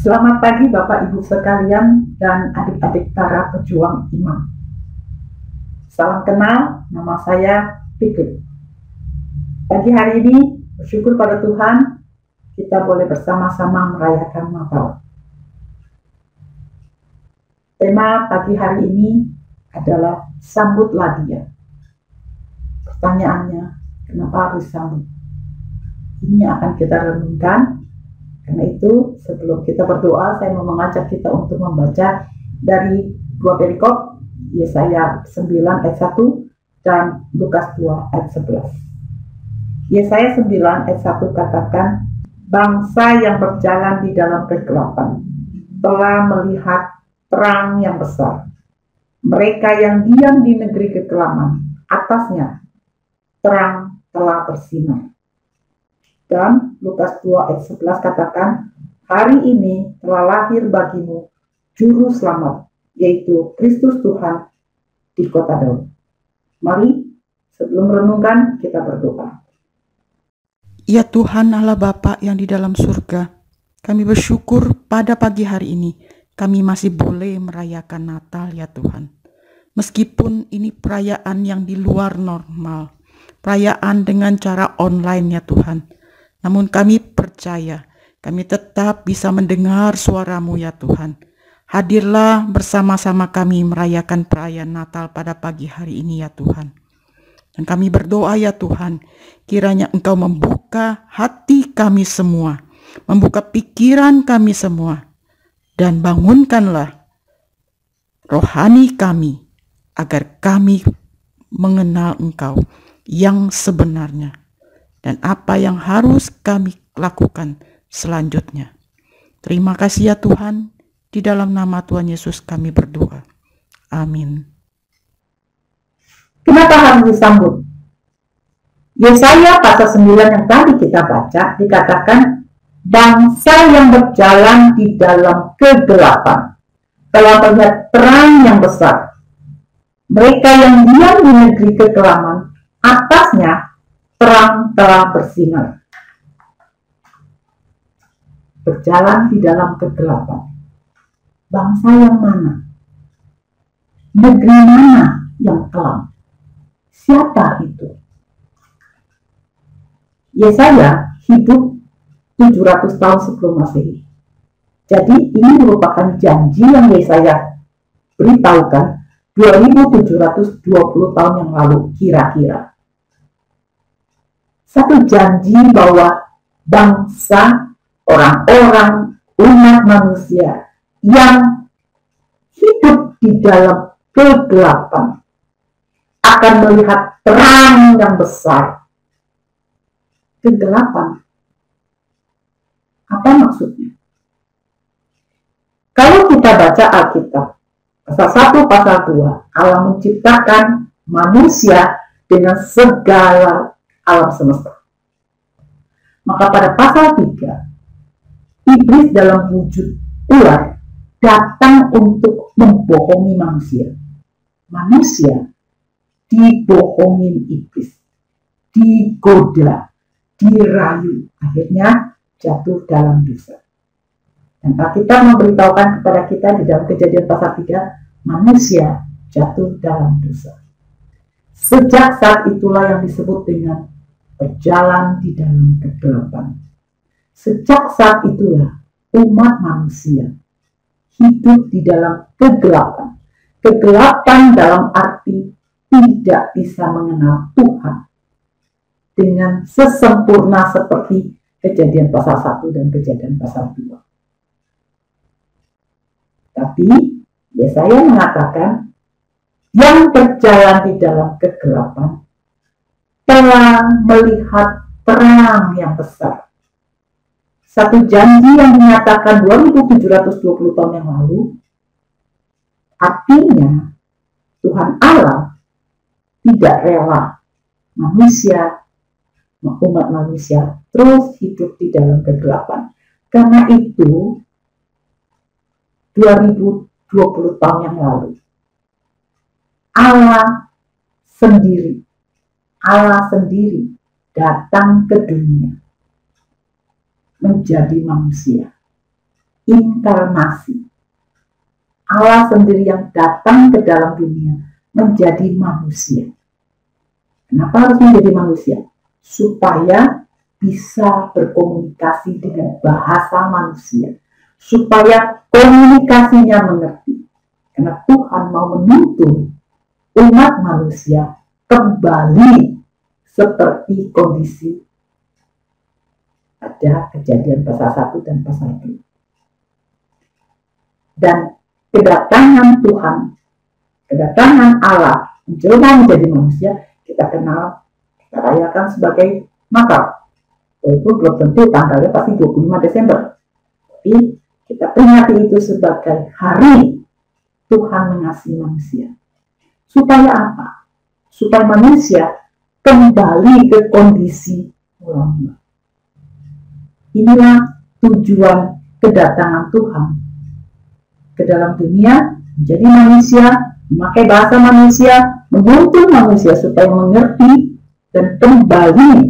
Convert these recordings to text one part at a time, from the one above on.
Selamat pagi Bapak Ibu sekalian dan adik-adik para pejuang iman. Salam kenal, nama saya Pipit. Pagi hari ini bersyukur pada Tuhan kita boleh bersama-sama merayakan Natal. Tema pagi hari ini adalah sambutlah Dia. Pertanyaannya, kenapa harus sambut? Ini akan kita renungkan. Karena itu, sebelum kita berdoa, saya mau mengajak kita untuk membaca dari dua perikop, Yesaya 9 ayat 1 dan Lukas 2 ayat 11. Yesaya 9 ayat 1 katakan, bangsa yang berjalan di dalam kegelapan telah melihat terang yang besar. Mereka yang diam di negeri kekelaman, atasnya terang telah bersinar. Dan Lukas 2 ayat 11 katakan, hari ini telah lahir bagimu Juru Selamat, yaitu Kristus Tuhan di kota Daud. Mari, sebelum merenungkan, kita berdoa. Ya Tuhan Allah Bapa yang di dalam surga, kami bersyukur pada pagi hari ini kami masih boleh merayakan Natal ya Tuhan. Meskipun ini perayaan yang di luar normal, perayaan dengan cara online ya Tuhan. Namun kami percaya, kami tetap bisa mendengar suara-Mu ya Tuhan. Hadirlah bersama-sama kami merayakan perayaan Natal pada pagi hari ini ya Tuhan. Dan kami berdoa ya Tuhan, kiranya Engkau membuka hati kami semua, membuka pikiran kami semua, dan bangunkanlah rohani kami, agar kami mengenal Engkau yang sebenarnya. Dan apa yang harus kami lakukan selanjutnya. Terima kasih ya Tuhan, di dalam nama Tuhan Yesus kami berdoa. Amin. Kenapa harus disambut? Yesaya pasal 9 yang tadi kita baca dikatakan, bangsa yang berjalan di dalam kegelapan telah melihat terang yang besar. Mereka yang diam di negeri kekelaman, atasnya terang telah bersinar. Berjalan di dalam kegelapan. Bangsa yang mana? Negeri mana yang kelam? Siapa itu? Yesaya hidup 700 tahun sebelum Masehi. Jadi ini merupakan janji yang Yesaya beritahukan 2720 tahun yang lalu kira-kira. Satu janji bahwa bangsa, orang-orang, umat manusia yang hidup di dalam kegelapan akan melihat terang yang besar. Kegelapan. Apa maksudnya? Kalau kita baca Alkitab, pasal 1, pasal 2, Allah menciptakan manusia dengan segala alam semesta. Maka pada pasal 3, iblis dalam wujud ular datang untuk membohongi manusia. Manusia dibohongin iblis, digoda, dirayu, akhirnya jatuh dalam dosa. Dan Alkitab memberitahukan kepada kita di dalam Kejadian pasal 3, manusia jatuh dalam dosa. Sejak saat itulah yang disebut dengan berjalan di dalam kegelapan. Sejak saat itulah umat manusia hidup di dalam kegelapan. Kegelapan dalam arti tidak bisa mengenal Tuhan dengan sesempurna seperti Kejadian pasal 1 dan Kejadian pasal 2. Tapi Yesaya mengatakan yang berjalan di dalam kegelapan telah melihat terang yang besar. Satu janji yang dinyatakan 2720 tahun yang lalu, artinya Tuhan Allah tidak rela manusia, umat manusia terus hidup di dalam kegelapan. Karena itu 2020 tahun yang lalu Allah sendiri datang ke dunia menjadi manusia inkarnasi. Allah sendiri yang datang ke dalam dunia menjadi manusia. Kenapa harus menjadi manusia? Supaya bisa berkomunikasi dengan bahasa manusia. Supaya komunikasinya mengerti. Karena Tuhan mau menuntun umat manusia kembali seperti kondisi pada Kejadian pasal 1 dan pasal 2. Dan kedatangan Tuhan, kedatangan Allah menjelma menjadi manusia, kita kenal, kita rayakan sebagai Natal. Itu belum tentu tanggalnya pasti 25 Desember. Tapi kita peringati itu sebagai hari Tuhan mengasihi manusia. Supaya apa? Supaya manusia kembali ke kondisi mula-mula. Inilah tujuan kedatangan Tuhan ke dalam dunia, menjadi manusia, memakai bahasa manusia, menuntun manusia supaya mengerti dan kembali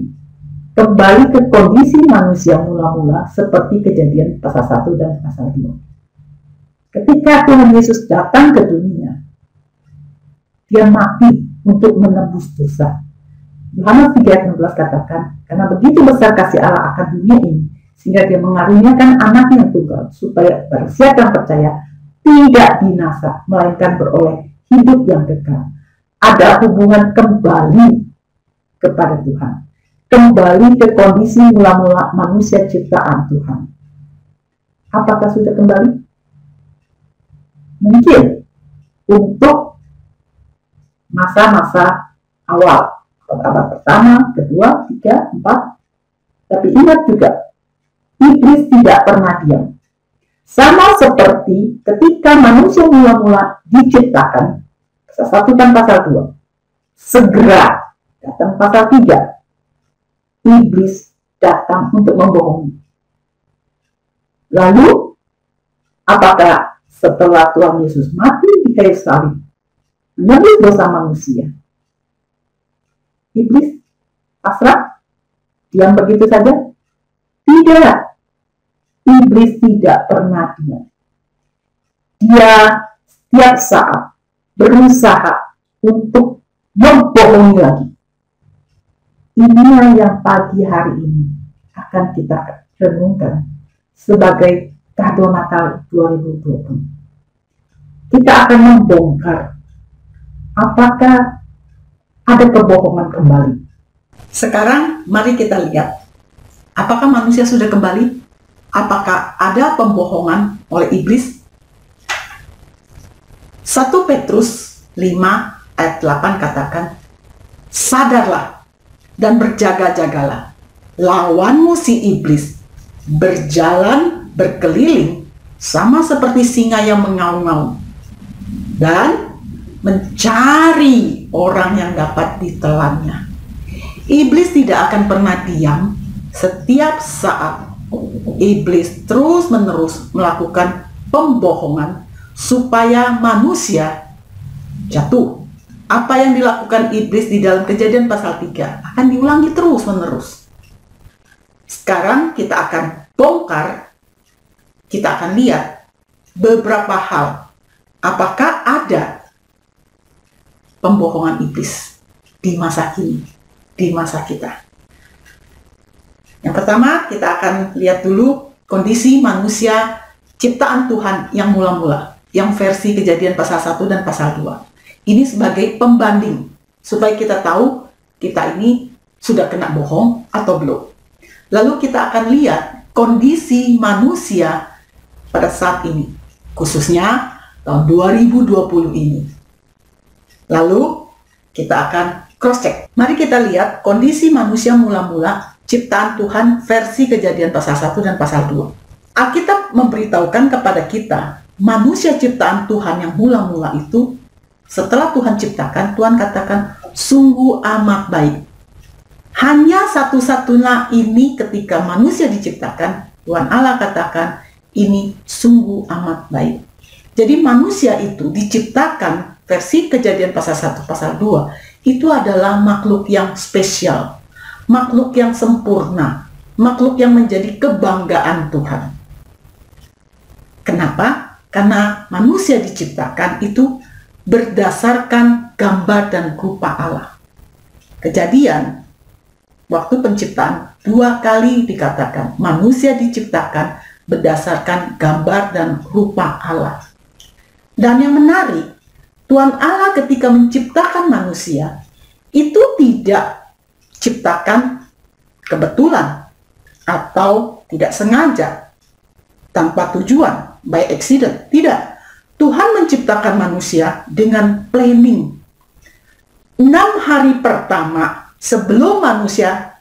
ke kondisi manusia mula-mula seperti Kejadian pasal 1 dan pasal 2. Ketika Tuhan Yesus datang ke dunia, dia mati untuk menebus dosa. Yohanes 3:16 katakan, karena begitu besar kasih Allah akan dunia ini, sehingga dia mengaruniakan anaknya yang tunggal, supaya barang siapa yang percaya tidak binasa, melainkan beroleh hidup yang kekal. Ada hubungan kembali kepada Tuhan, kembali ke kondisi mula-mula manusia ciptaan Tuhan. Apakah sudah kembali? Mungkin untuk masa-masa awal, abad pertama, kedua, tiga, 4. Tapi ingat juga, iblis tidak pernah diam. Sama seperti ketika manusia mula-mula diciptakan, pasal 1 dan pasal 2. Segera datang pasal 3. Iblis datang untuk membohongi. Lalu, apakah setelah Tuhan Yesus mati di kayu salib, menebus dosa manusia, iblis pasrah, diam begitu saja? Tidak. Iblis tidak pernah diam. Dia setiap saat berusaha untuk membohongi lagi. Inilah yang pagi hari ini akan kita renungkan sebagai kado Natal 2020. Kita akan membongkar apakah ada kebohongan kembali. Sekarang mari kita lihat, apakah manusia sudah kembali? Apakah ada pembohongan oleh iblis? 1 Petrus 5 ayat 8 katakan, sadarlah dan berjaga-jagalah. Lawanmu si iblis berjalan berkeliling sama seperti singa yang mengaum-ngaum dan mencari orang yang dapat ditelannya. Iblis tidak akan pernah diam. Setiap saat iblis terus-menerus melakukan pembohongan supaya manusia jatuh. Apa yang dilakukan iblis di dalam Kejadian pasal 3 akan diulangi terus-menerus. Sekarang kita akan bongkar, kita akan lihat beberapa hal. Apakah ada pembohongan iblis di masa kini, di masa kita? Yang pertama, kita akan lihat dulu kondisi manusia ciptaan Tuhan yang mula-mula, yang versi Kejadian pasal 1 dan pasal 2. Ini sebagai pembanding, supaya kita tahu kita ini sudah kena bohong atau belum. Lalu kita akan lihat kondisi manusia pada saat ini, khususnya tahun 2020 ini. Lalu kita akan cross-check. Mari kita lihat kondisi manusia mula-mula ciptaan Tuhan versi Kejadian pasal 1 dan pasal 2. Alkitab memberitahukan kepada kita, manusia ciptaan Tuhan yang mula-mula itu, setelah Tuhan ciptakan, Tuhan katakan, sungguh amat baik. Hanya satu-satunya ini ketika manusia diciptakan, Tuhan Allah katakan, ini sungguh amat baik. Jadi manusia itu diciptakan versi Kejadian pasal 1, pasal 2, itu adalah makhluk yang spesial. Makhluk yang sempurna, makhluk yang menjadi kebanggaan Tuhan. Kenapa? Karena manusia diciptakan itu berdasarkan gambar dan rupa Allah. Kejadian, waktu penciptaan 2 kali dikatakan manusia diciptakan berdasarkan gambar dan rupa Allah. Dan yang menarik, Tuhan Allah ketika menciptakan manusia itu tidak ciptakan kebetulan atau tidak sengaja, tanpa tujuan, by accident. Tidak. Tuhan menciptakan manusia dengan planning. 6 hari pertama sebelum manusia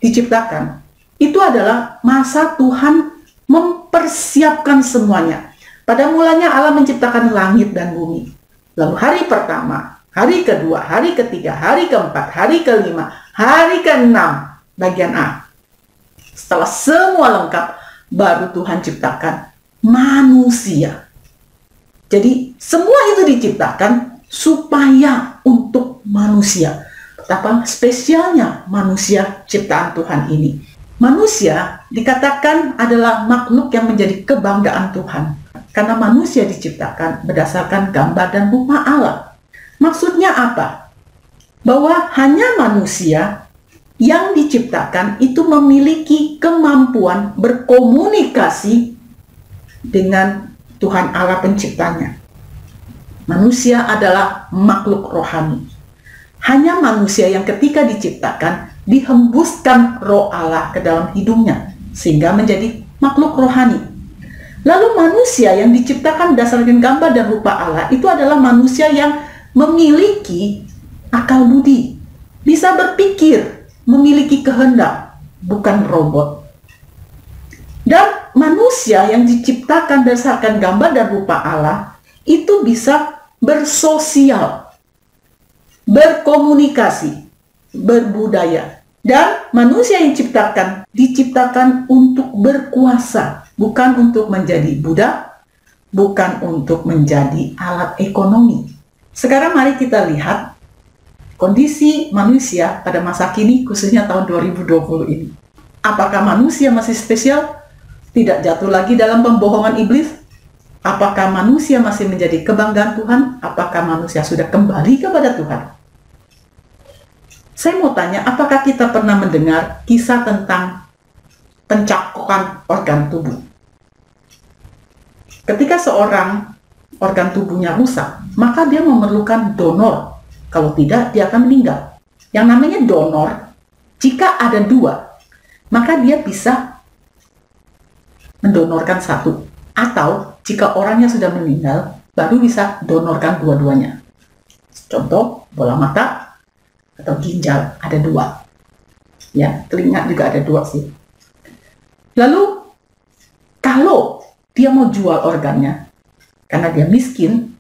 diciptakan, itu adalah masa Tuhan mempersiapkan semuanya. Pada mulanya Allah menciptakan langit dan bumi. Lalu hari pertama, hari kedua, hari ketiga, hari keempat, hari kelima, hari keenam, bagian A. Setelah semua lengkap, baru Tuhan ciptakan manusia. Jadi semua itu diciptakan supaya untuk manusia. Betapa spesialnya manusia ciptaan Tuhan ini. Manusia dikatakan adalah makhluk yang menjadi kebanggaan Tuhan. Karena manusia diciptakan berdasarkan gambar dan rupa Allah. Maksudnya apa? Bahwa hanya manusia yang diciptakan itu memiliki kemampuan berkomunikasi dengan Tuhan Allah penciptanya. Manusia adalah makhluk rohani. Hanya manusia yang ketika diciptakan dihembuskan roh Allah ke dalam hidungnya sehingga menjadi makhluk rohani. Lalu manusia yang diciptakan berdasarkan gambar dan rupa Allah itu adalah manusia yang memiliki akal budi, bisa berpikir, memiliki kehendak, bukan robot. Dan manusia yang diciptakan berdasarkan gambar dan rupa Allah itu bisa bersosial, berkomunikasi, berbudaya. Dan manusia yang diciptakan untuk berkuasa, bukan untuk menjadi budak, bukan untuk menjadi alat ekonomi. Sekarang mari kita lihat kondisi manusia pada masa kini, khususnya tahun 2020 ini. Apakah manusia masih spesial? Tidak jatuh lagi dalam pembohongan iblis? Apakah manusia masih menjadi kebanggaan Tuhan? Apakah manusia sudah kembali kepada Tuhan? Saya mau tanya, apakah kita pernah mendengar kisah tentang pencakokan organ tubuh? Ketika seorang organ tubuhnya rusak, maka dia memerlukan donor. Kalau tidak, dia akan meninggal. Yang namanya donor, jika ada 2, maka dia bisa mendonorkan 1. Atau jika orangnya sudah meninggal, baru bisa donorkan dua-duanya. Contoh, bola mata atau ginjal ada 2. Ya, telinga juga ada 2 sih. Lalu, kalau dia mau jual organnya, karena dia miskin,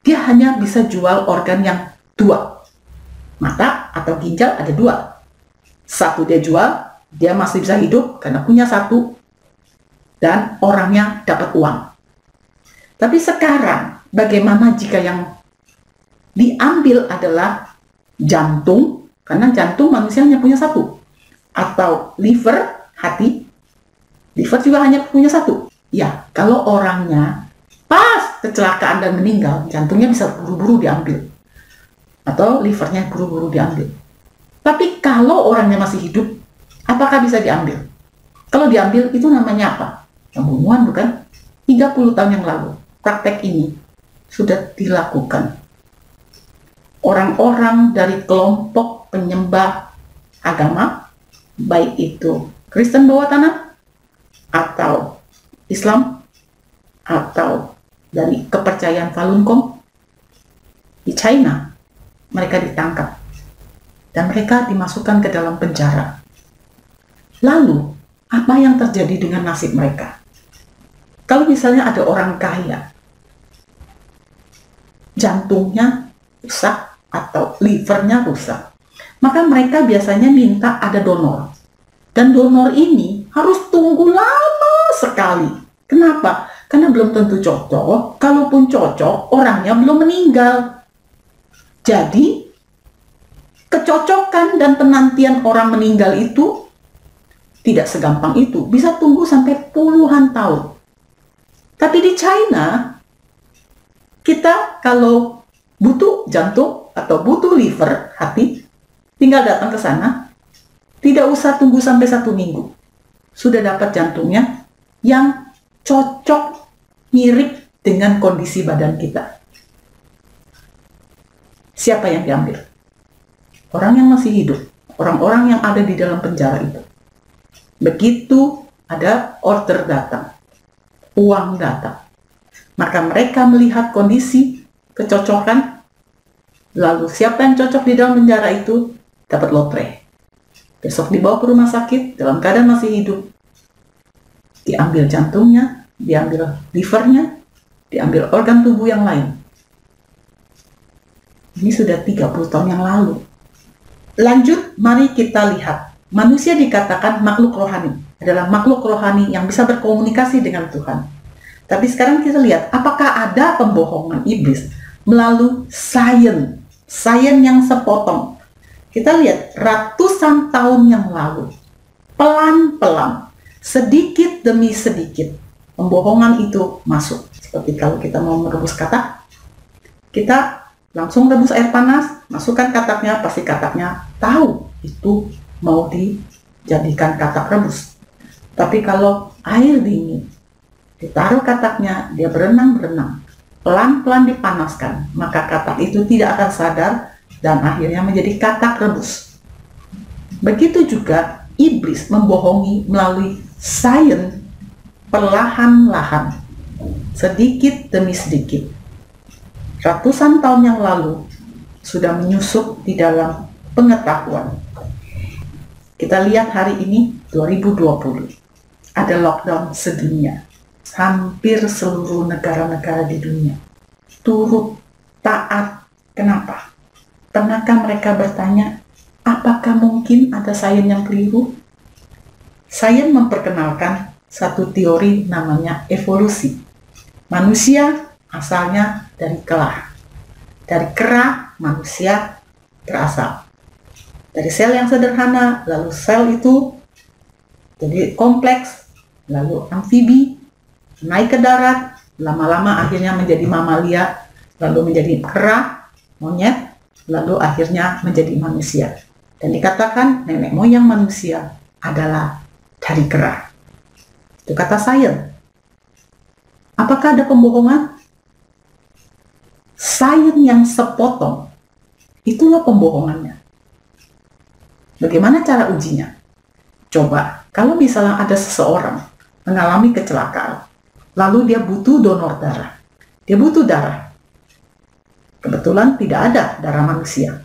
dia hanya bisa jual organ yang 2. Mata atau ginjal ada 2. 1 dia jual, dia masih bisa hidup karena punya 1, dan orangnya dapat uang. Tapi sekarang, bagaimana jika yang diambil adalah jantung, karena jantung manusia hanya punya 1, atau liver, hati, liver juga hanya punya 1. Ya, kalau orangnya pas kecelakaan dan meninggal, jantungnya bisa buru-buru diambil, atau livernya buru-buru diambil. Tapi kalau orangnya masih hidup, apakah bisa diambil? Kalau diambil, itu namanya apa? Pembunuhan, bukan? 30 tahun yang lalu, praktek ini sudah dilakukan. Orang-orang dari kelompok penyembah agama, baik itu Kristen bawah tanah, atau Islam, atau dari kepercayaan Falun Gong, di China, mereka ditangkap. Dan mereka dimasukkan ke dalam penjara. Lalu, apa yang terjadi dengan nasib mereka? Kalau misalnya ada orang kaya, jantungnya rusak, atau livernya rusak, maka mereka biasanya minta ada donor. Dan donor ini harus tunggu lama sekali. Kenapa? Karena belum tentu cocok. Kalaupun cocok, orangnya belum meninggal. Jadi, kecocokan dan penantian orang meninggal itu tidak segampang itu, bisa tunggu sampai puluhan tahun. Tapi di China, kita kalau butuh jantung atau butuh liver, hati, tinggal datang ke sana, tidak usah tunggu sampai 1 minggu. Sudah dapat jantungnya yang cocok, mirip dengan kondisi badan kita. Siapa yang diambil? Orang yang masih hidup, orang-orang yang ada di dalam penjara itu. Begitu ada order datang, uang datang, maka mereka melihat kondisi kecocokan, lalu siapa yang cocok di dalam penjara itu dapat lotre. Besok dibawa ke rumah sakit dalam keadaan masih hidup, diambil jantungnya, diambil livernya, diambil organ tubuh yang lain. Ini sudah 30 tahun yang lalu. Lanjut, mari kita lihat. Manusia dikatakan makhluk rohani, adalah makhluk rohani yang bisa berkomunikasi dengan Tuhan. Tapi sekarang kita lihat, apakah ada pembohongan iblis melalui sains yang sepotong. Kita lihat ratusan tahun yang lalu, pelan-pelan, sedikit demi sedikit, pembohongan itu masuk. Seperti kalau kita mau merebus katak, kita langsung rebus air panas, masukkan kataknya, pasti kataknya tahu itu mau dijadikan katak rebus. Tapi kalau air dingin, ditaruh kataknya, dia berenang-berenang, pelan-pelan dipanaskan, maka katak itu tidak akan sadar dan akhirnya menjadi katak rebus. Begitu juga iblis membohongi melalui sains perlahan-lahan, sedikit demi sedikit. Ratusan tahun yang lalu sudah menyusup di dalam pengetahuan. Kita lihat hari ini 2020 ada lockdown sedunia. Hampir seluruh negara-negara di dunia turut taat. Kenapa? Pernahkah mereka bertanya, apakah mungkin ada sains yang keliru? Sains memperkenalkan satu teori namanya evolusi. Manusia asalnya dari kera. Dari kera manusia berasal. Dari sel yang sederhana, lalu sel itu jadi kompleks, lalu amfibi, naik ke darat, lama-lama akhirnya menjadi mamalia, lalu menjadi kera, monyet, lalu akhirnya menjadi manusia. Dan dikatakan nenek moyang manusia adalah dari kera. Itu kata sains. Apakah ada pembohongan? Sains yang sepotong, itulah pembohongannya. Bagaimana cara ujinya? Coba, kalau misalnya ada seseorang mengalami kecelakaan, lalu dia butuh donor darah. Dia butuh darah. Kebetulan tidak ada darah manusia.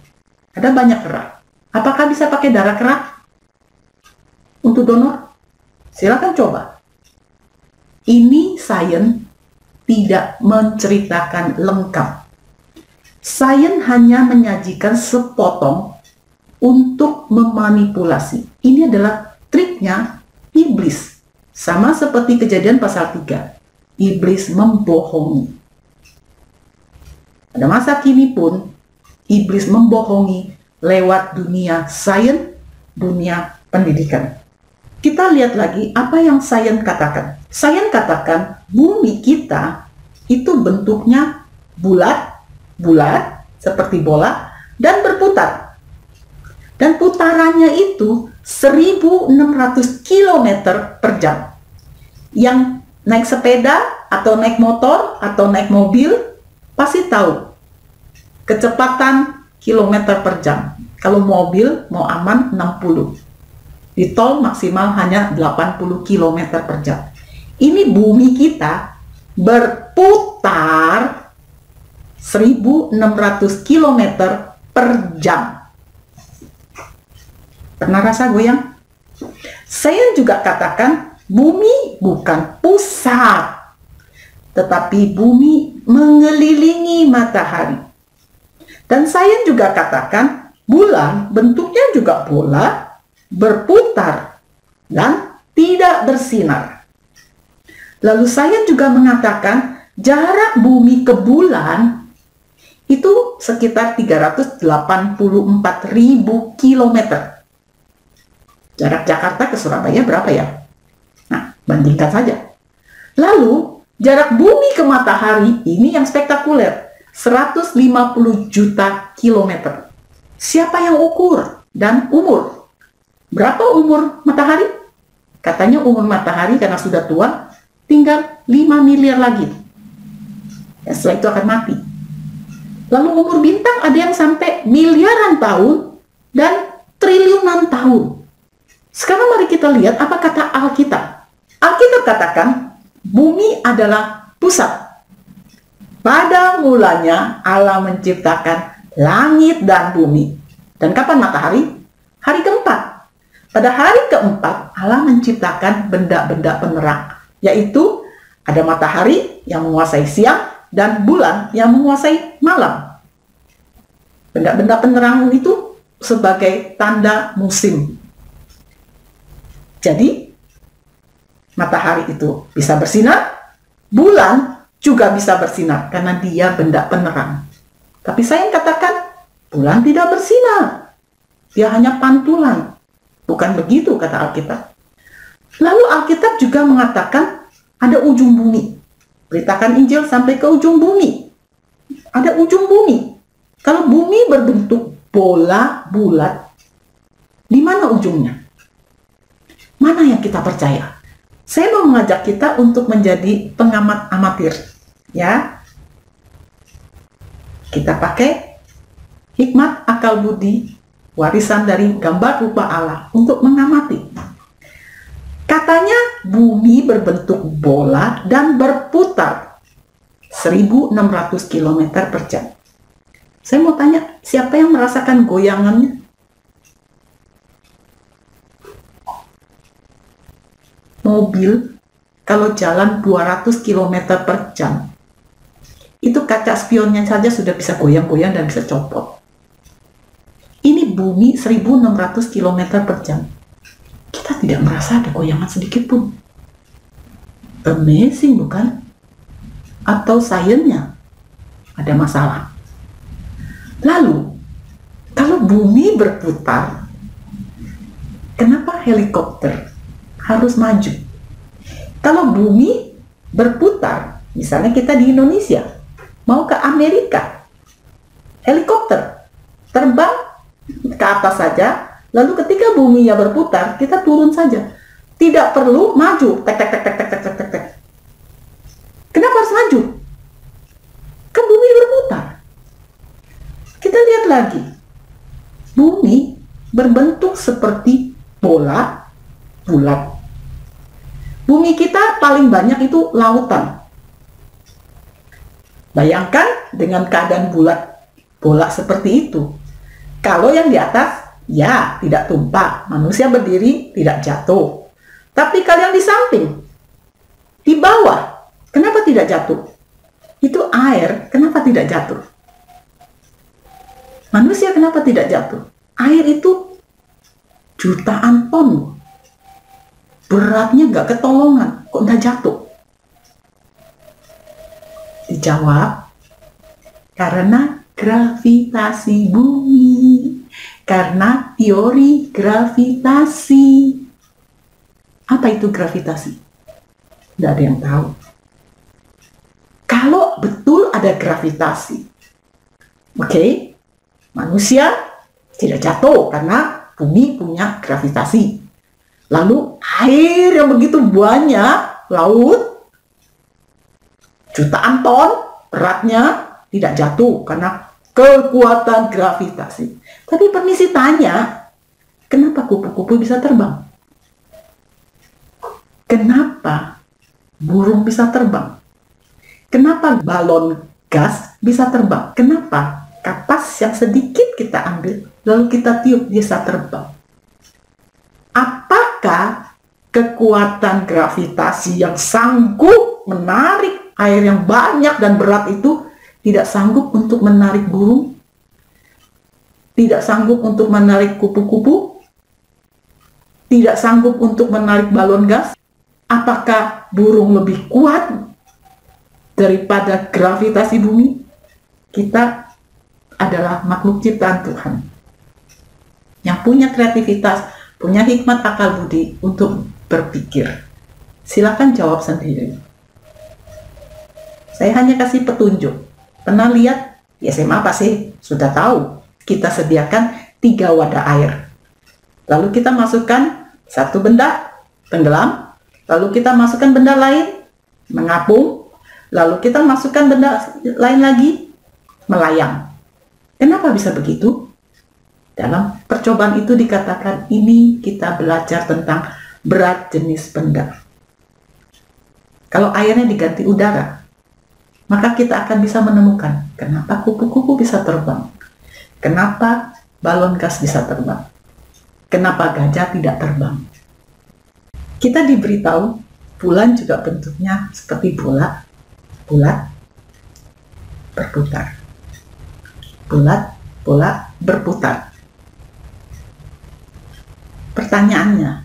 Ada banyak kera. Apakah bisa pakai darah kera untuk donor? Silakan coba. Ini sains tidak menceritakan lengkap. Sains hanya menyajikan sepotong untuk memanipulasi. Ini adalah triknya iblis. Sama seperti Kejadian pasal 3. Iblis membohongi. Pada masa kini pun, iblis membohongi lewat dunia sains, dunia pendidikan. Kita lihat lagi apa yang sains katakan. Sains katakan bumi kita itu bentuknya bulat seperti bola dan berputar. Dan putarannya itu 1.600 km per jam. Yang naik sepeda atau naik motor atau naik mobil pasti tahu kecepatan kilometer per jam. Kalau mobil mau aman 60. Di tol maksimal hanya 80 km per jam. Ini bumi kita berputar 1.600 km per jam. Pernah rasa goyang? Saya juga katakan bumi bukan pusat, tetapi bumi mengelilingi matahari. Dan saya juga katakan bulan bentuknya juga bola, berputar, dan tidak bersinar. Lalu saya juga mengatakan jarak bumi ke bulan itu sekitar 384.000 km. Jarak Jakarta ke Surabaya berapa ya? Nah, bandingkan saja. Lalu, jarak bumi ke matahari ini yang spektakuler, 150 juta kilometer. Siapa yang ukur? Dan umur. Berapa umur matahari? Katanya umur matahari karena sudah tua, tinggal 5 miliar lagi. Ya, setelah itu akan mati. Lalu umur bintang ada yang sampai miliaran tahun dan triliunan tahun. Sekarang mari kita lihat apa kata Alkitab. Alkitab katakan, bumi adalah pusat. Pada mulanya Allah menciptakan langit dan bumi. Dan kapan matahari? Hari keempat. Pada hari keempat Allah menciptakan benda-benda penerang, yaitu ada matahari yang menguasai siang dan bulan yang menguasai malam. Benda-benda penerang itu sebagai tanda musim. Jadi, matahari itu bisa bersinar, bulan juga bisa bersinar karena dia benda penerang. Tapi saya katakan, bulan tidak bersinar. Dia hanya pantulan. Bukan begitu kata Alkitab. Lalu Alkitab juga mengatakan ada ujung bumi. Beritakan Injil sampai ke ujung bumi. Ada ujung bumi. Kalau bumi berbentuk bola bulat, di mana ujungnya? Mana yang kita percaya? Saya mau mengajak kita untuk menjadi pengamat amatir. Ya. Kita pakai hikmat akal budi, warisan dari gambar rupa Allah untuk mengamati. Katanya bumi berbentuk bola dan berputar 1.600 km per jam. Saya mau tanya, siapa yang merasakan goyangannya? Mobil kalau jalan 200 km per jam, itu kaca spionnya saja sudah bisa goyang-goyang dan bisa copot. Ini bumi 1.600 km per jam. Kita tidak merasa ada goyangan sedikit pun. Amazing, bukan? Atau sainsnya ada masalah. Lalu, kalau bumi berputar, kenapa helikopter harus maju? Kalau bumi berputar, misalnya kita di Indonesia, mau ke Amerika, helikopter terbang ke atas saja, lalu ketika buminya berputar, kita turun saja. Tidak perlu maju, tek tek tek tek tek tek tek tek. Kenapa harus maju? Kan bumi berputar. Kita lihat lagi. Bumi berbentuk seperti bola bulat. Bumi kita paling banyak itu lautan. Bayangkan dengan keadaan bulat bola seperti itu. Kalau yang di atas, ya tidak tumpah. Manusia berdiri tidak jatuh. Tapi kalau yang di samping, di bawah, kenapa tidak jatuh? Itu air, kenapa tidak jatuh? Manusia kenapa tidak jatuh? Air itu jutaan ton. Beratnya nggak ketolongan, kok nggak jatuh? Dijawab, karena gravitasi bumi. Karena teori gravitasi. Apa itu gravitasi? Tidak ada yang tahu. Kalau betul ada gravitasi, oke, manusia tidak jatuh karena bumi punya gravitasi. Lalu air yang begitu banyak, laut, jutaan ton, beratnya tidak jatuh karena kekuatan gravitasi. Tapi permisi tanya, kenapa kupu-kupu bisa terbang? Kenapa burung bisa terbang? Kenapa balon gas bisa terbang? Kenapa kapas yang sedikit kita ambil, lalu kita tiup, dia bisa terbang? Apakah kekuatan gravitasi yang sanggup menarik air yang banyak dan berat itu tidak sanggup untuk menarik burung? Tidak sanggup untuk menarik kupu-kupu? Tidak sanggup untuk menarik balon gas? Apakah burung lebih kuat daripada gravitasi bumi? Kita adalah makhluk ciptaan Tuhan yang punya kreativitas, punya hikmat akal budi untuk berpikir? Silakan jawab sendiri. Saya hanya kasih petunjuk. Pernah lihat di SMA pasti sudah tahu. Kita sediakan 3 wadah air. Lalu kita masukkan satu benda tenggelam, lalu kita masukkan benda lain mengapung, lalu kita masukkan benda lain lagi melayang. Kenapa bisa begitu? Dalam percobaan itu dikatakan ini kita belajar tentang berat jenis benda. Kalau airnya diganti udara, maka kita akan bisa menemukan kenapa kupu-kupu bisa terbang, kenapa balon gas bisa terbang, kenapa gajah tidak terbang. Kita diberitahu bulan juga bentuknya seperti bola, bulat, berputar. Bulat, bola, berputar. Pertanyaannya,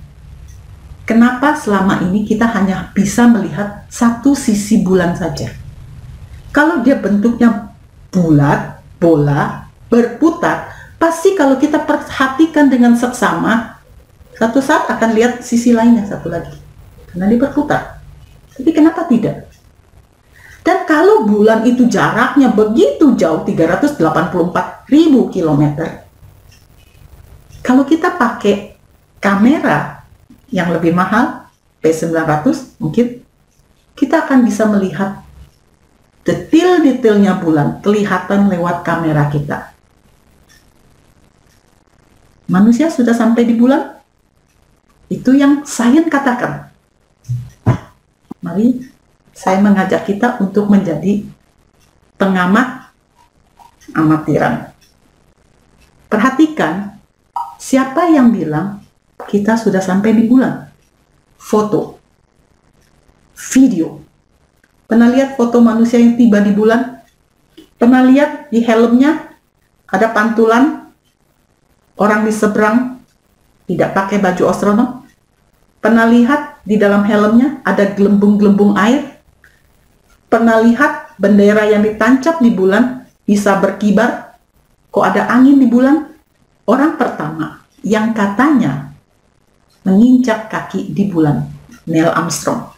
kenapa selama ini kita hanya bisa melihat satu sisi bulan saja? Kalau dia bentuknya bulat, bola, berputar, pasti kalau kita perhatikan dengan seksama, satu saat akan lihat sisi lainnya satu lagi. Karena dia berputar. Tapi kenapa tidak? Dan kalau bulan itu jaraknya begitu jauh, 384.000 km, kalau kita pakai kamera yang lebih mahal, P900 mungkin, kita akan bisa melihat detail-detailnya bulan kelihatan lewat kamera kita. Manusia sudah sampai di bulan? Itu yang sains katakan. Mari saya mengajak kita untuk menjadi pengamat amatiran. Perhatikan siapa yang bilang kita sudah sampai di bulan. Foto, video. Pernah lihat foto manusia yang tiba di bulan? Pernah lihat di helmnya ada pantulan orang di seberang tidak pakai baju astronot? Pernah lihat di dalam helmnya ada gelembung-gelembung air? Pernah lihat bendera yang ditancap di bulan bisa berkibar? Kok ada angin di bulan? Orang pertama yang katanya menginjak kaki di bulan, Neil Armstrong.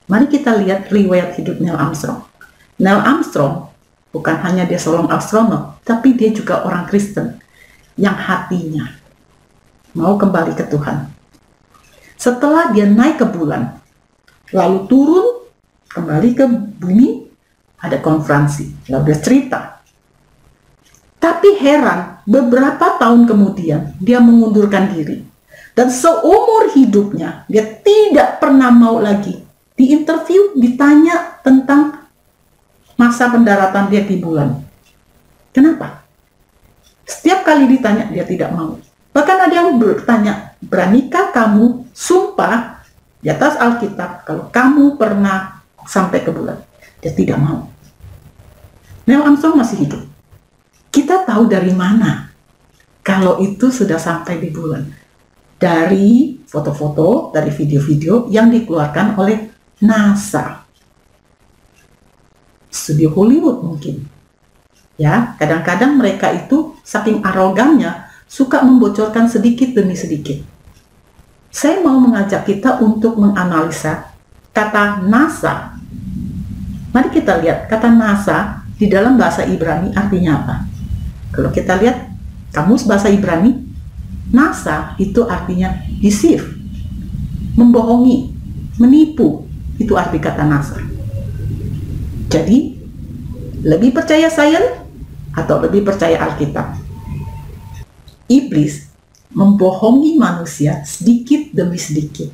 Mari kita lihat riwayat hidup Neil Armstrong. Neil Armstrong bukan hanya dia seorang astronot, tapi dia juga orang Kristen yang hatinya mau kembali ke Tuhan. Setelah dia naik ke bulan, lalu turun kembali ke bumi, ada konferensi, lalu dia cerita. Tapi heran, beberapa tahun kemudian dia mengundurkan diri. Dan seumur hidupnya dia tidak pernah mau lagi di interview ditanya tentang masa pendaratan dia di bulan. Kenapa? Setiap kali ditanya dia tidak mau. Bahkan ada yang bertanya, beranikah kamu sumpah di atas Alkitab kalau kamu pernah sampai ke bulan? Dia tidak mau. Neil Armstrong masih hidup. Kita tahu dari mana kalau itu sudah sampai di bulan? Dari foto-foto, dari video-video yang dikeluarkan oleh NASA. Studio Hollywood mungkin. Ya, kadang-kadang mereka itu saking arogannya suka membocorkan sedikit demi sedikit. Saya mau mengajak kita untuk menganalisa kata NASA. Mari kita lihat kata NASA di dalam bahasa Ibrani artinya apa. Kalau kita lihat kamus bahasa Ibrani, NASA itu artinya deceive, membohongi, menipu. Itu arti kata NASA. Jadi, lebih percaya sains atau lebih percaya Alkitab? Iblis membohongi manusia sedikit demi sedikit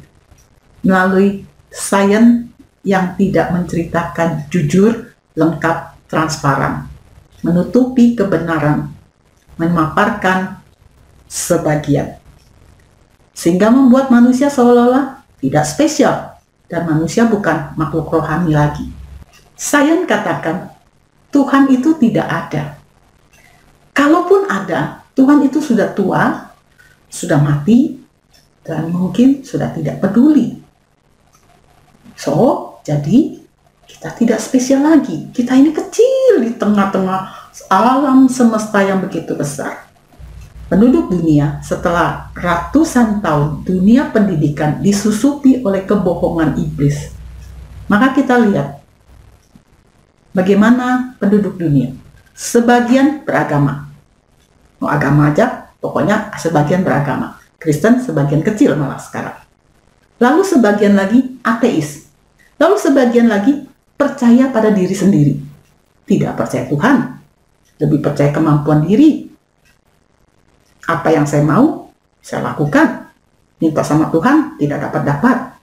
melalui sains yang tidak menceritakan jujur, lengkap, transparan, menutupi kebenaran, memaparkan sebagian, sehingga membuat manusia seolah-olah tidak spesial dan manusia bukan makhluk rohani lagi. Sains katakan Tuhan itu tidak ada. Kalaupun ada, Tuhan itu sudah tua, sudah mati, dan mungkin sudah tidak peduli. So, jadi kita tidak spesial lagi. Kita ini kecil di tengah-tengah alam semesta yang begitu besar. penduduk dunia setelah ratusan tahun dunia pendidikan disusupi oleh kebohongan iblis. Maka kita lihat bagaimana penduduk dunia. Sebagian beragama. Mau agama aja, pokoknya sebagian beragama. Kristen sebagian kecil malah sekarang. Lalu sebagian lagi ateis. Lalu sebagian lagi percaya pada diri sendiri. Tidak percaya Tuhan. Lebih percaya kemampuan diri. Apa yang saya mau, saya lakukan. Minta sama Tuhan, tidak dapat.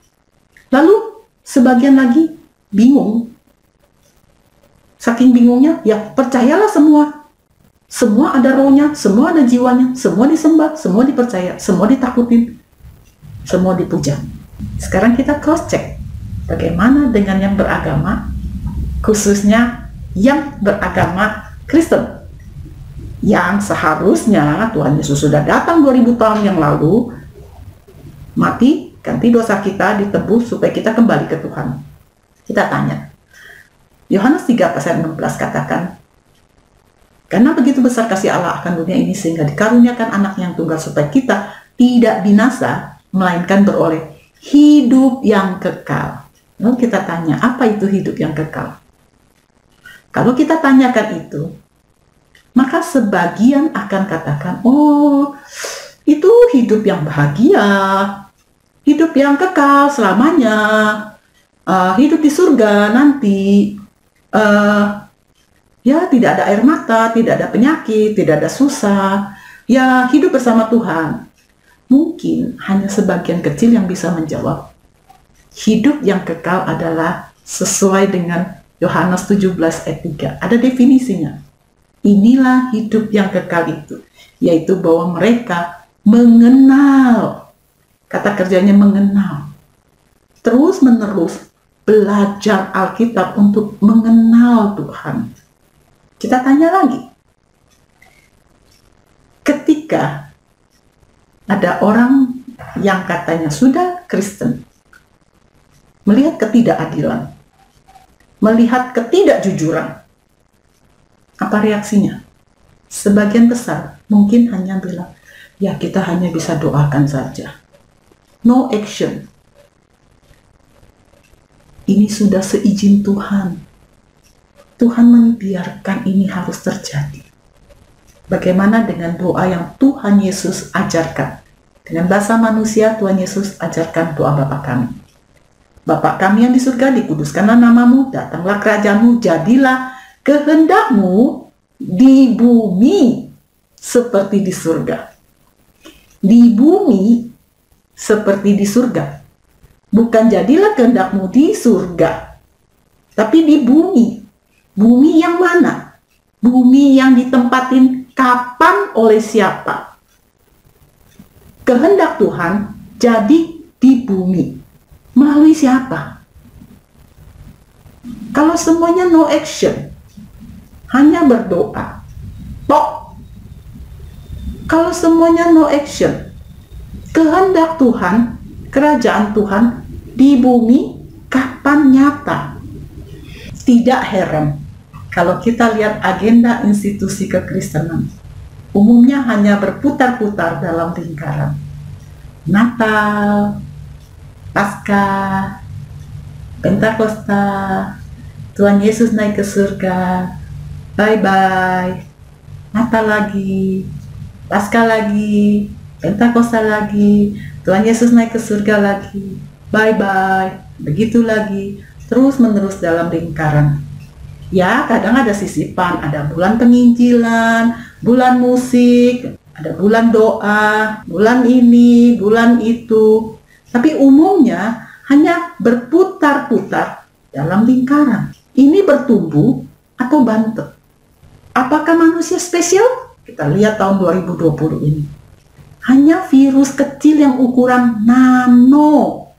Lalu sebagian lagi bingung. Saking bingungnya, ya percayalah semua. Semua ada rohnya, semua ada jiwanya, semua disembah, semua dipercaya, semua ditakutin, semua dipuja. Sekarang kita cross check. Bagaimana dengan yang beragama, khususnya yang beragama Kristen, yang seharusnya Tuhan Yesus sudah datang 2000 tahun yang lalu, mati, ganti dosa kita, ditebus supaya kita kembali ke Tuhan. Kita tanya, Yohanes 3 pasal 16 katakan, karena begitu besar kasih Allah akan dunia ini sehingga dikaruniakan anak yang tunggal supaya kita tidak binasa, melainkan beroleh hidup yang kekal. Lalu kita tanya, apa itu hidup yang kekal? Kalau kita tanyakan itu, maka sebagian akan katakan, oh, itu hidup yang bahagia, hidup yang kekal selamanya, hidup di surga nanti, ya tidak ada air mata, tidak ada penyakit, tidak ada susah, ya hidup bersama Tuhan. Mungkin hanya sebagian kecil yang bisa menjawab, hidup yang kekal adalah sesuai dengan Yohanes 17 ayat 3. Ada definisinya. Inilah hidup yang kekal itu, yaitu bahwa mereka mengenal, kata kerjanya mengenal, terus menerus belajar Alkitab untuk mengenal Tuhan. Kita tanya lagi, ketika ada orang yang katanya sudah Kristen, melihat ketidakadilan, melihat ketidakjujuran, apa reaksinya? Sebagian besar mungkin hanya bilang, ya kita hanya bisa doakan saja. No action. Ini sudah seizin Tuhan. Tuhan membiarkan ini harus terjadi. Bagaimana dengan doa yang Tuhan Yesus ajarkan? Dengan bahasa manusia, Tuhan Yesus ajarkan doa Bapa kami. Bapa kami yang di surga, dikuduskanlah namamu, datanglah kerajaanmu, jadilah kehendakmu di bumi seperti di surga. Di bumi seperti di surga. Bukan jadilah kehendakmu di surga, tapi di bumi. Bumi yang mana? Bumi yang ditempatin kapan oleh siapa? Kehendak Tuhan jadi di bumi. Melalui siapa? Kalau semuanya no action, hanya berdoa, tok. Kalau semuanya no action, kehendak Tuhan, kerajaan Tuhan di bumi kapan nyata? Tidak heran kalau kita lihat agenda institusi kekristenan, umumnya hanya berputar-putar dalam lingkaran. Natal, Paskah, Pentakosta, Tuhan Yesus naik ke surga, bye-bye, Natal lagi, Paskah lagi, Pentakosta lagi, Tuhan Yesus naik ke surga lagi, bye-bye, begitu lagi, terus-menerus dalam lingkaran. Ya, kadang ada sisipan, ada bulan penginjilan, bulan musik, ada bulan doa, bulan ini, bulan itu. Tapi umumnya hanya berputar-putar dalam lingkaran. Ini bertumbuh atau bantet? Apakah manusia spesial? Kita lihat tahun 2020 ini. Hanya virus kecil yang ukuran nano.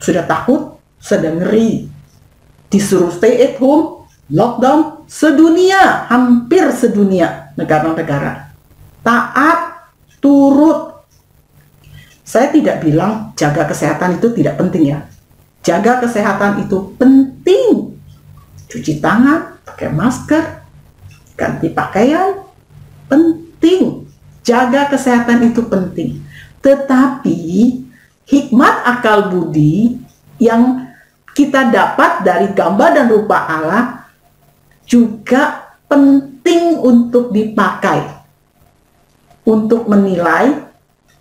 Sudah takut? Sudah ngeri. Disuruh stay at home, lockdown sedunia, hampir sedunia negara-negara. Taat, turut. Saya tidak bilang jaga kesehatan itu tidak penting ya. Jaga kesehatan itu penting. Cuci tangan, pakai masker, ganti pakaian, penting. jaga kesehatan itu penting. Tetapi hikmat akal budi yang kita dapat dari gambar dan rupa Allah juga penting untuk dipakai untuk menilai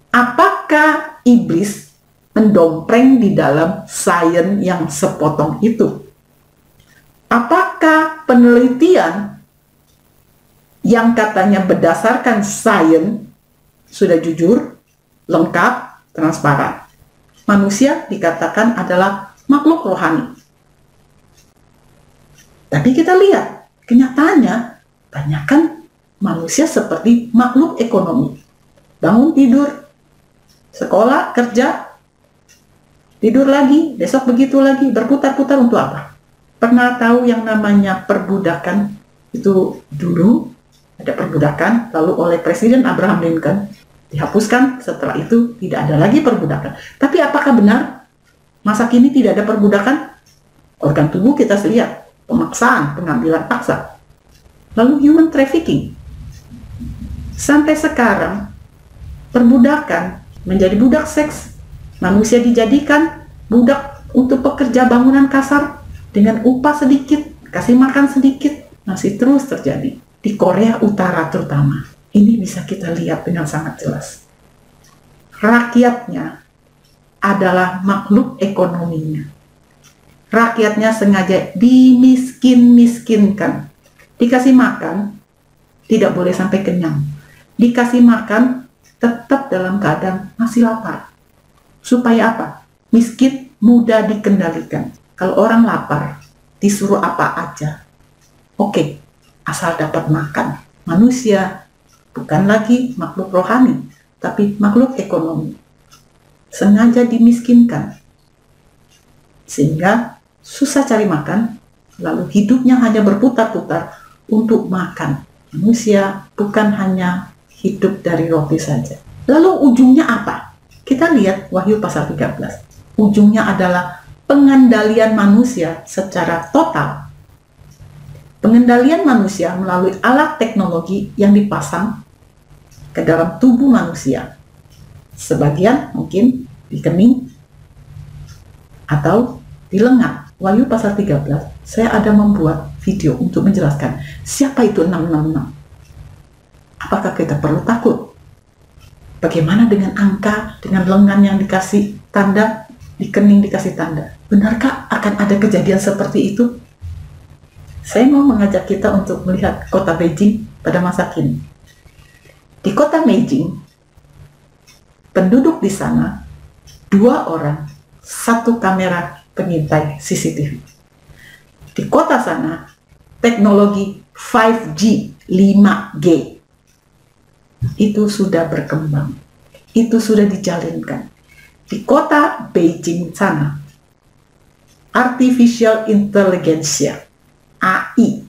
apakah iblis mendompleng di dalam sains yang sepotong itu. Apakah penelitian yang katanya berdasarkan sains sudah jujur, lengkap, transparan? Manusia dikatakan adalah makhluk rohani. Tapi kita lihat, kenyataannya banyakkan manusia seperti makhluk ekonomi. Bangun tidur, sekolah, kerja, tidur lagi, besok begitu lagi, berputar-putar untuk apa? Pernah tahu yang namanya perbudakan? Itu dulu ada perbudakan, lalu oleh Presiden Abraham Lincoln dihapuskan, setelah itu tidak ada lagi perbudakan. Tapi apakah benar masa kini tidak ada perbudakan? Organ tubuh kita lihat, pemaksaan, pengambilan paksa. Lalu human trafficking. Sampai sekarang, perbudakan menjadi budak seks. Manusia dijadikan budak untuk pekerja bangunan kasar dengan upah sedikit, kasih makan sedikit, masih terus terjadi. Di Korea Utara terutama. Ini bisa kita lihat dengan sangat jelas. Rakyatnya adalah makhluk ekonominya. Rakyatnya sengaja dimiskin-miskinkan. Dikasih makan, tidak boleh sampai kenyang. Dikasih makan, tetap dalam keadaan masih lapar. Supaya apa? Miskin mudah dikendalikan. Kalau orang lapar, disuruh apa aja. Oke, asal dapat makan. Manusia bukan lagi makhluk rohani, tapi makhluk ekonomi. Sengaja dimiskinkan. Sehingga susah cari makan, lalu hidupnya hanya berputar-putar untuk makan. Manusia bukan hanya hidup dari roti saja. Lalu ujungnya apa? Kita lihat Wahyu pasal 13. Ujungnya adalah pengendalian manusia secara total. Pengendalian manusia melalui alat teknologi yang dipasang ke dalam tubuh manusia. Sebagian mungkin di kening atau di lengan. Wahyu pasal 13, saya ada membuat video untuk menjelaskan siapa itu 666. Apakah kita perlu takut? Bagaimana dengan angka, dengan lengan yang dikasih tanda, di kening dikasih tanda? Benarkah akan ada kejadian seperti itu? Saya mau mengajak kita untuk melihat kota Beijing pada masa kini. Di kota Beijing, penduduk di sana 2 orang, 1 kamera pengintai CCTV. Di kota sana, teknologi 5G, 5G itu sudah berkembang, itu sudah dijalinkan. Di kota Beijing sana, Artificial Intelligence, AI,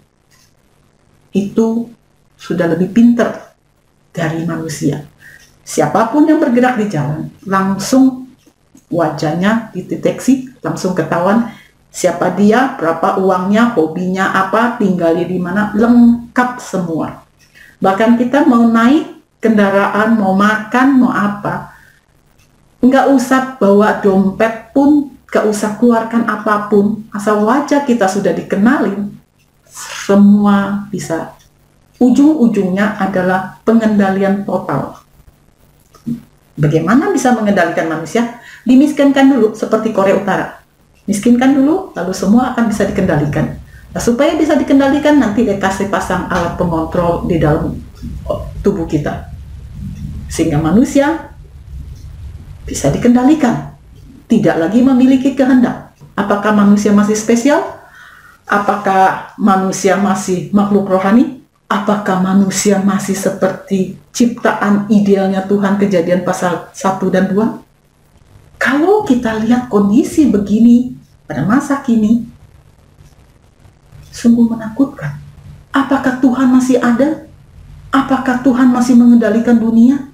itu sudah lebih pintar dari manusia. Siapapun yang bergerak di jalan, langsung wajahnya dideteksi, langsung ketahuan siapa dia, berapa uangnya, hobinya apa, tinggalnya di mana, lengkap semua. Bahkan kita mau naik kendaraan, mau makan, mau apa, nggak usah bawa dompet pun, nggak usah keluarkan apapun, asal wajah kita sudah dikenalin, semua bisa. Ujung-ujungnya adalah pengendalian total. Bagaimana bisa mengendalikan manusia? Dimiskinkan dulu seperti Korea Utara. Miskinkan dulu, lalu semua akan bisa dikendalikan. Nah, supaya bisa dikendalikan, nanti dikasih pasang alat pengontrol di dalam tubuh kita. Sehingga manusia bisa dikendalikan. Tidak lagi memiliki kehendak. Apakah manusia masih spesial? Apakah manusia masih makhluk rohani? Apakah manusia masih seperti ciptaan idealnya Tuhan, Kejadian pasal 1 dan 2? Kalau kita lihat kondisi begini pada masa kini, sungguh menakutkan. Apakah Tuhan masih ada? Apakah Tuhan masih mengendalikan dunia?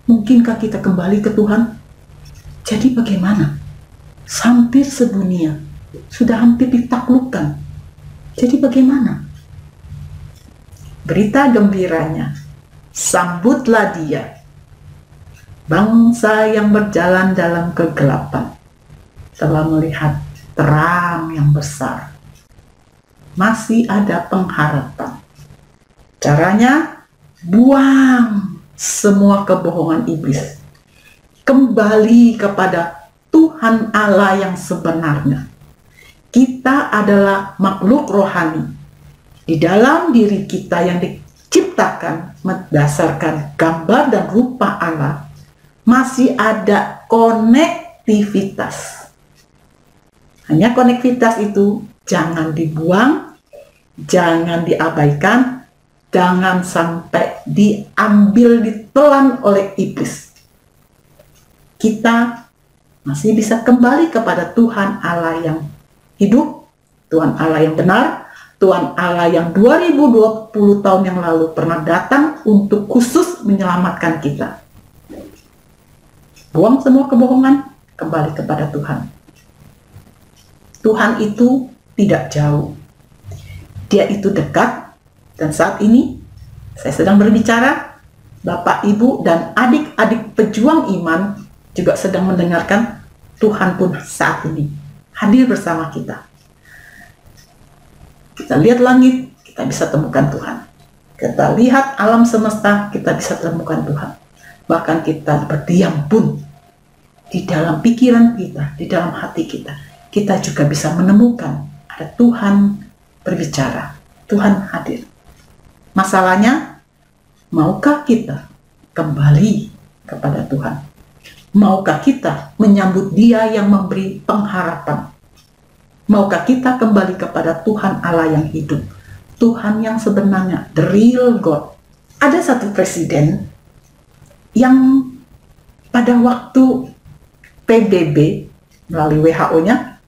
Mungkinkah kita kembali ke Tuhan? Jadi bagaimana? Hampir sedunia sudah hampir ditaklukkan. Jadi bagaimana? Berita gembiranya, Sambutlah dia, bangsa yang berjalan dalam kegelapan telah melihat terang yang besar. Masih ada pengharapan. Caranya, buang semua kebohongan iblis. Kembali kepada Tuhan Allah yang sebenarnya. Kita adalah makhluk rohani. Di dalam diri kita yang diciptakan berdasarkan gambar dan rupa Allah, masih ada konektivitas. Hanya konektivitas itu jangan dibuang, jangan diabaikan, jangan sampai diambil, ditelan oleh iblis. Kita masih bisa kembali kepada Tuhan Allah yang hidup, Tuhan Allah yang benar, Tuhan Allah yang 2020 tahun yang lalu pernah datang untuk khusus menyelamatkan kita. Buang semua kebohongan, kembali kepada Tuhan. Tuhan itu tidak jauh. Dia itu dekat, dan saat ini saya sedang berbicara, Bapak, Ibu, dan adik-adik pejuang iman juga sedang mendengarkan. Tuhan pun saat ini hadir bersama kita. Kita lihat langit, kita bisa temukan Tuhan. Kita lihat alam semesta, kita bisa temukan Tuhan. Bahkan kita berdiam pun di dalam pikiran kita, di dalam hati kita, kita juga bisa menemukan ada Tuhan berbicara, Tuhan hadir. Masalahnya, maukah kita kembali kepada Tuhan? Maukah kita menyambut Dia yang memberi pengharapan? Maukah kita kembali kepada Tuhan Allah yang hidup, Tuhan yang sebenarnya, the real God? Ada satu presiden yang pada waktu PBB melalui WHO-nya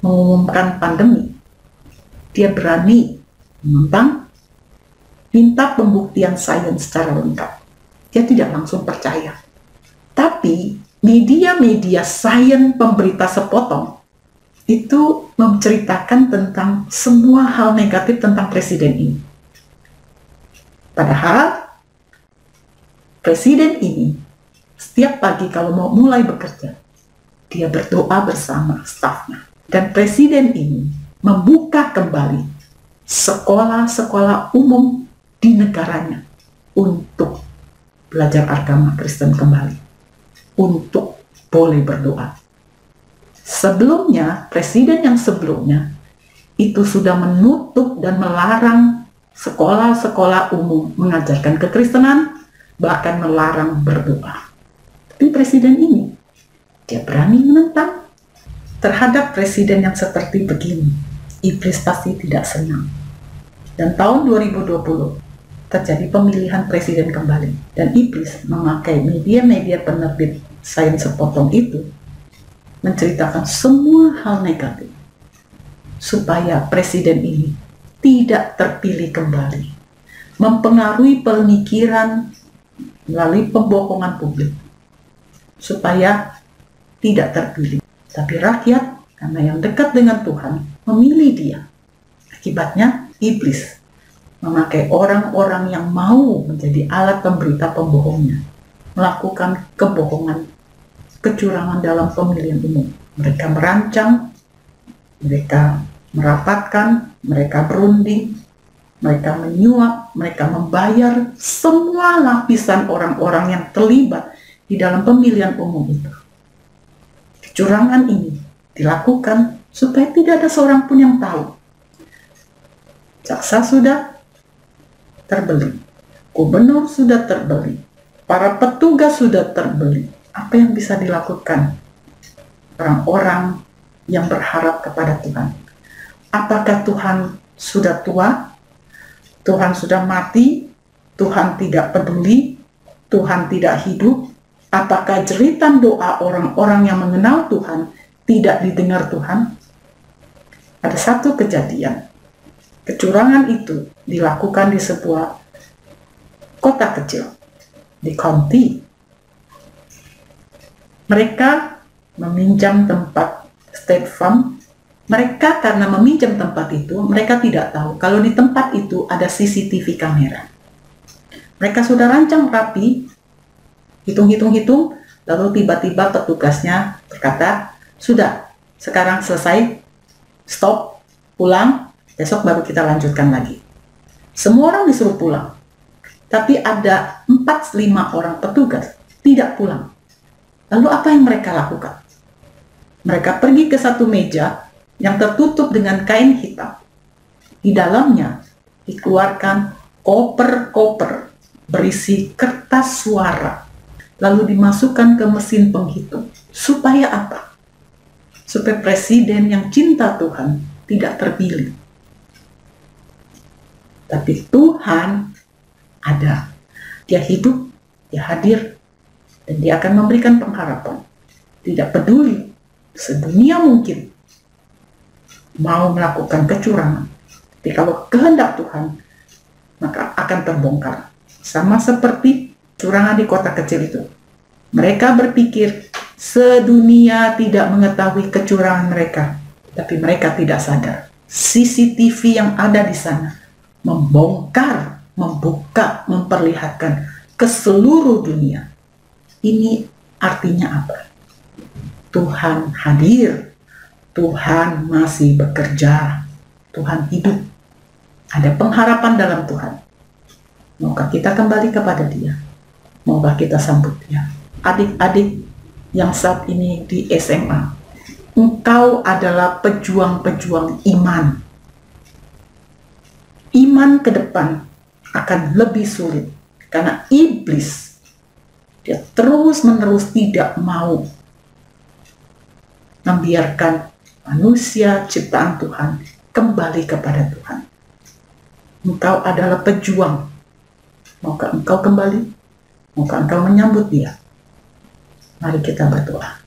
mengumumkan pandemi, dia berani menentang, minta pembuktian sains secara lengkap. Dia tidak langsung percaya. Tapi media-media sains pemberita sepotong itu menceritakan tentang semua hal negatif tentang presiden ini. Padahal presiden ini setiap pagi kalau mau mulai bekerja, dia berdoa bersama stafnya. Dan presiden ini membuka kembali sekolah-sekolah umum di negaranya untuk belajar agama Kristen kembali, untuk boleh berdoa. Sebelumnya, presiden yang sebelumnya itu sudah menutup dan melarang sekolah-sekolah umum mengajarkan kekristenan, bahkan melarang berdoa. Tapi presiden ini, dia berani menentang. Terhadap presiden yang seperti begini, iblis pasti tidak senang. Dan tahun 2020 terjadi pemilihan presiden kembali. Dan iblis memakai media-media penerbit sains sepotong itu menceritakan semua hal negatif supaya presiden ini tidak terpilih kembali, mempengaruhi pemikiran melalui pembohongan publik supaya tidak terpilih. Tapi rakyat, karena yang dekat dengan Tuhan, memilih dia. Akibatnya, iblis memakai orang-orang yang mau menjadi alat pemberita pembohongnya, melakukan kebohongan, kecurangan dalam pemilihan umum. Mereka merancang, mereka merapatkan, mereka berunding, mereka menyuap, mereka membayar semua lapisan orang-orang yang terlibat di dalam pemilihan umum itu. Kecurangan ini dilakukan supaya tidak ada seorang pun yang tahu. Jaksa sudah terbeli, gubernur sudah terbeli, para petugas sudah terbeli. Apa yang bisa dilakukan orang-orang yang berharap kepada Tuhan? Apakah Tuhan sudah tua? Tuhan sudah mati? Tuhan tidak peduli? Tuhan tidak hidup? Apakah jeritan doa orang-orang yang mengenal Tuhan tidak didengar Tuhan? Ada satu kejadian. Kecurangan itu dilakukan di sebuah kota kecil, di county. Mereka meminjam tempat State Farm. Mereka karena meminjam tempat itu, mereka tidak tahu kalau di tempat itu ada CCTV kamera. Mereka sudah rancang rapi, hitung-hitung, lalu tiba-tiba petugasnya berkata, sudah, sekarang selesai, stop, pulang, besok baru kita lanjutkan lagi. Semua orang disuruh pulang, tapi ada 4-5 orang petugas tidak pulang. Lalu apa yang mereka lakukan? Mereka pergi ke satu meja yang tertutup dengan kain hitam. Di dalamnya dikeluarkan koper-koper berisi kertas suara, lalu dimasukkan ke mesin penghitung. Supaya apa? Supaya presiden yang cinta Tuhan tidak terpilih. Tapi Tuhan ada. Dia hidup, dia hadir, dan dia akan memberikan pengharapan. Tidak peduli sedunia mungkin mau melakukan kecurangan. Tapi kalau kehendak Tuhan, maka akan terbongkar. Sama seperti curangan di kota kecil itu. Mereka berpikir sedunia tidak mengetahui kecurangan mereka, tapi mereka tidak sadar. CCTV yang ada di sana membongkar, membuka, memperlihatkan ke seluruh dunia. Ini artinya apa? Tuhan hadir, Tuhan masih bekerja, Tuhan hidup. Ada pengharapan dalam Tuhan. Maukah kita kembali kepada Dia? Maukah kita sambut Dia? Adik-adik yang saat ini di SMA, engkau adalah pejuang-pejuang iman. Iman ke depan akan lebih sulit karena iblis dia terus-menerus tidak mau membiarkan manusia ciptaan Tuhan kembali kepada Tuhan. Engkau adalah pejuang. Maukah engkau kembali? Maukah engkau menyambut Dia? Mari kita berdoa.